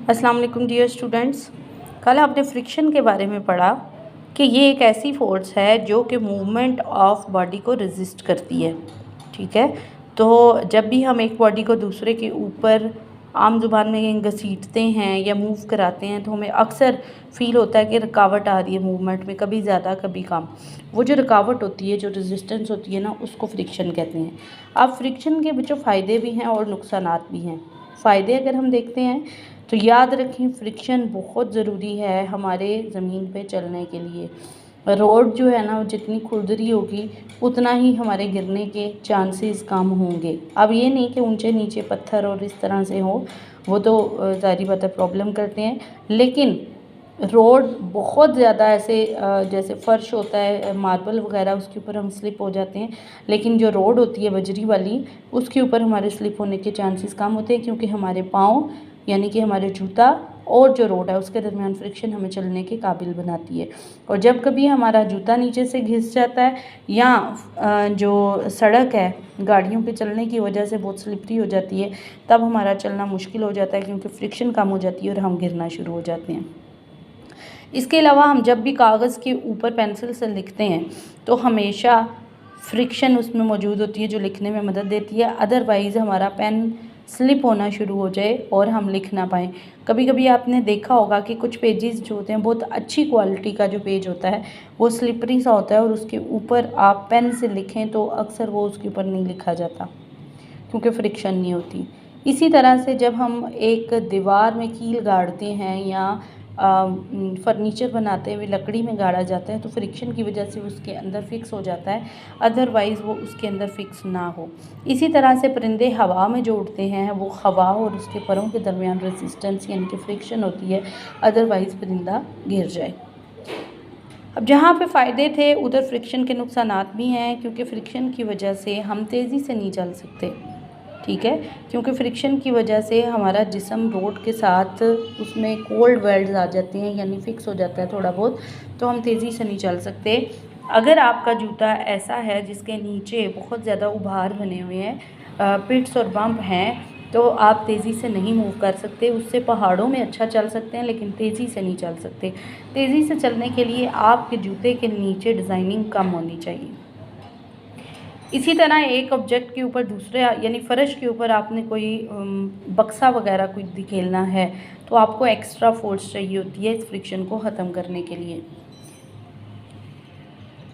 अस्सलाम वालेकुम dear students. कल आपने फ्रिक्शन के बारे में पढ़ा कि ये एक ऐसी फोर्स है जो कि मूवमेंट ऑफ बॉडी को रेजिस्ट करती है। ठीक है, तो जब भी हम एक बॉडी को दूसरे के ऊपर आम ज़ुबान में घसीटते हैं या मूव कराते हैं तो हमें अक्सर फ़ील होता है कि रुकावट आ रही है मूवमेंट में, कभी ज़्यादा कभी कम। वो जो रुकावट होती है, जो रेजिस्टेंस होती है ना, उसको फ्रिक्शन कहते हैं। अब फ्रिक्शन के जो फ़ायदे भी हैं और नुकसानात भी हैं। फ़ायदे अगर हम देखते हैं तो याद रखें, फ्रिक्शन बहुत ज़रूरी है हमारे ज़मीन पे चलने के लिए। रोड जो है ना, वो जितनी खुरदरी होगी उतना ही हमारे गिरने के चांसेस कम होंगे। अब ये नहीं कि ऊंचे नीचे पत्थर और इस तरह से हो, वो तो ज़ाहिर बात है प्रॉब्लम करते हैं, लेकिन रोड बहुत ज़्यादा ऐसे जैसे फ़र्श होता है मार्बल वगैरह, उसके ऊपर हम स्लिप हो जाते हैं। लेकिन जो रोड होती है बजरी वाली, उसके ऊपर हमारे स्लिप होने के चांसेस कम होते हैं, क्योंकि हमारे पाँव यानी कि हमारे जूता और जो रोड है उसके दरमियान फ्रिक्शन हमें चलने के काबिल बनाती है। और जब कभी हमारा जूता नीचे से घिस जाता है या जो सड़क है गाड़ियों पे चलने की वजह से बहुत स्लिपरी हो जाती है, तब हमारा चलना मुश्किल हो जाता है, क्योंकि फ्रिक्शन कम हो जाती है और हम गिरना शुरू हो जाते हैं। इसके अलावा हम जब भी कागज़ के ऊपर पेंसिल से लिखते हैं तो हमेशा फ्रिक्शन उसमें मौजूद होती है जो लिखने में मदद देती है, अदरवाइज़ हमारा पेन स्लिप होना शुरू हो जाए और हम लिख ना पाएँ। कभी कभी आपने देखा होगा कि कुछ पेजेस जो होते हैं, बहुत अच्छी क्वालिटी का जो पेज होता है वो स्लिपरी सा होता है, और उसके ऊपर आप पेन से लिखें तो अक्सर वो उसके ऊपर नहीं लिखा जाता क्योंकि फ्रिक्शन नहीं होती। इसी तरह से जब हम एक दीवार में कील गाड़ते हैं या फर्नीचर बनाते हुए लकड़ी में गाड़ा जाता है तो फ्रिक्शन की वजह से उसके अंदर फिक्स हो जाता है, अदरवाइज़ वो उसके अंदर फिक्स ना हो। इसी तरह से परिंदे हवा में जो उड़ते हैं वो हवा और उसके परों के दरमियान रेजिस्टेंस यानी कि फ्रिक्शन होती है, अदरवाइज़ परिंदा गिर जाए। अब जहाँ पे फ़ायदे थे उधर फ्रिक्शन के नुकसानात भी हैं, क्योंकि फ्रिक्शन की वजह से हम तेज़ी से नहीं चल सकते। ठीक है, क्योंकि फ्रिक्शन की वजह से हमारा जिस्म रोड के साथ उसमें कोल्ड वेल्ड्स आ जाते हैं, यानी फिक्स हो जाता है थोड़ा बहुत, तो हम तेज़ी से नहीं चल सकते। अगर आपका जूता ऐसा है जिसके नीचे बहुत ज़्यादा उभार बने हुए हैं, पिट्स और बम्प हैं, तो आप तेज़ी से नहीं मूव कर सकते। उससे पहाड़ों में अच्छा चल सकते हैं लेकिन तेज़ी से नहीं चल सकते। तेज़ी से चलने के लिए आपके जूते के नीचे डिज़ाइनिंग कम होनी चाहिए। इसी तरह एक ऑब्जेक्ट के ऊपर दूसरे यानी फ़र्श के ऊपर आपने कोई बक्सा वगैरह कोई धकेलना है तो आपको एक्स्ट्रा फोर्स चाहिए होती है इस फ्रिक्शन को ख़त्म करने के लिए।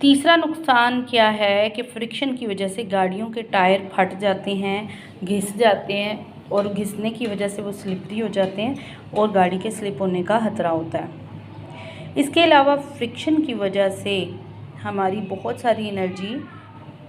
तीसरा नुकसान क्या है कि फ्रिक्शन की वजह से गाड़ियों के टायर फट जाते हैं, घिस जाते हैं, और घिसने की वजह से वो स्लिपरी हो जाते हैं और गाड़ी के स्लिप होने का खतरा होता है। इसके अलावा फ्रिक्शन की वजह से हमारी बहुत सारी एनर्जी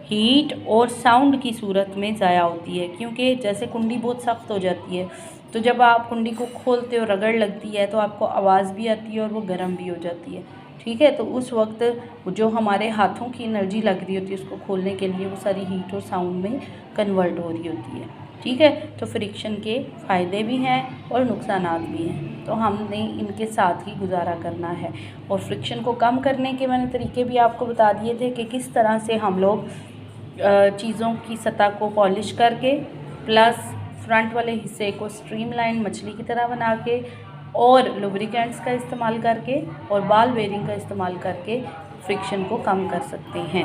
हीट और साउंड की सूरत में ज़ाया होती है, क्योंकि जैसे कुंडी बहुत सख्त हो जाती है तो जब आप कुंडी को खोलते हो रगड़ लगती है तो आपको आवाज़ भी आती है और वो गर्म भी हो जाती है। ठीक है, तो उस वक्त जो हमारे हाथों की एनर्जी लग रही होती है उसको खोलने के लिए, वो सारी हीट और साउंड में कन्वर्ट हो रही होती है। ठीक है, तो फ्रिक्शन के फ़ायदे भी हैं और नुकसानात भी हैं, तो हमने इनके साथ ही गुजारा करना है। और फ्रिक्शन को कम करने के मैंने तरीके भी आपको बता दिए थे कि किस तरह से हम लोग चीज़ों की सतह को पॉलिश करके प्लस फ्रंट वाले हिस्से को स्ट्रीमलाइन मछली की तरह बना के और लुब्रिकेंट्स का इस्तेमाल करके और बॉल बेयरिंग का इस्तेमाल करके फ्रिक्शन को कम कर सकते हैं।